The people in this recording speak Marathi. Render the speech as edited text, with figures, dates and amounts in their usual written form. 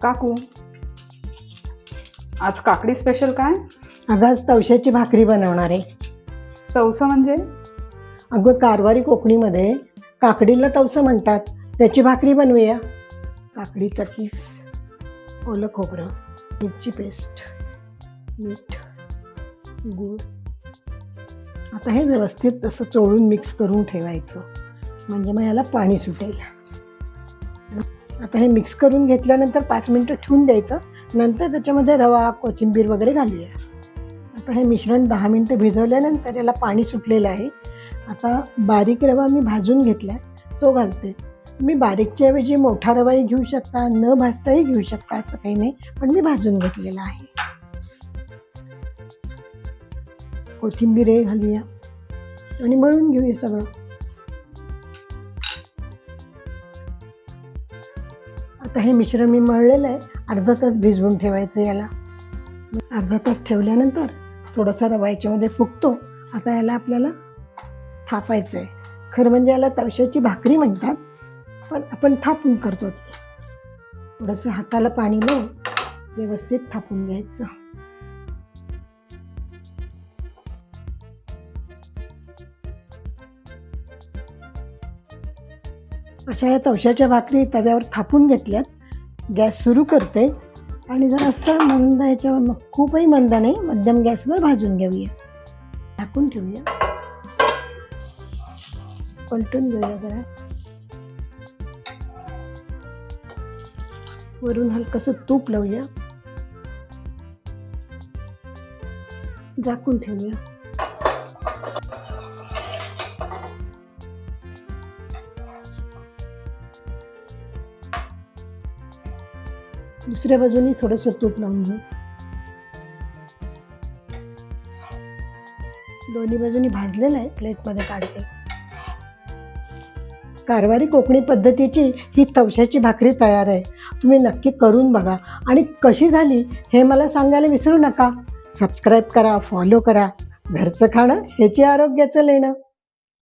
काकू, आज काकडी स्पेशल काय? अगं आज तवशाची भाकरी बनवणार आहे. तवसं म्हणजे? अगं कारवारी कोकणीमध्ये काकडीला तवसं म्हणतात. त्याची भाकरी बनवूया. काकडीचा किस, ओलं खोबरं, मिरची पेस्ट, मीठ, गूळ. आता हे व्यवस्थित असं चोळून मिक्स करून ठेवायचं, म्हणजे मग याला पाणी सुटेल. आता हे मिक्स करून घेतल्यानंतर 5 मिनटं ठेवून द्यायचं. नंतर त्याच्यामध्ये रवा, कोथिंबीर वगैरे घालूया. आता हे मिश्रण 10 मिनटं भिजवल्यानंतर याला पाणी सुटलेलं आहे. आता बारीक रवा मी भाजून घेतला आहे, तो घालते. तुम्ही बारीकच्या ऐवजी मोठा रवाही घेऊ शकता, न भाजताही घेऊ शकता, असं काही नाही, पण मी भाजून घेतलेला आहे. कोथिंबीरही घालूया आणि मळून घेऊया सगळं. आता हे मिश्रण मी मळलेलं आहे. अर्धा तास भिजवून ठेवायचं याला. अर्धा तास ठेवल्यानंतर थोडासा रवा याच्यामध्ये फुगतो. आता याला आपल्याला थापायचं आहे. खरं म्हणजे याला तवशाची भाकरी म्हणतात, पण आपण थापून करतो. थोडंसं हाताला पाणी लावून व्यवस्थित थापून घ्यायचं. अशा या तवशाच्या भाकरी तव्यावर थापून घेतल्यात. गॅस सुरू करते आणि जरा असं मंद ह्याच्यावर, खूपही मंद नाही, मध्यम गॅसवर भाजून घेऊया. झाकून ठेवूया. पलटून घेऊया जरा. वरून हलकंसं तूप लावूया. झाकून ठेवूया. दुसऱ्या बाजूनी थोडंसं तूप लावून घेऊ. दोन्ही बाजूनी भाजलेलं आहे. प्लेटमध्ये काढते. कारवारी कोकणी पद्धतीची ही तवशाची भाकरी तयार आहे. तुम्ही नक्की करून बघा आणि कशी झाली हे मला सांगायला विसरू नका. सबस्क्राईब करा, फॉलो करा. घरचं खाणं ह्याची आरोग्याचं लेणं.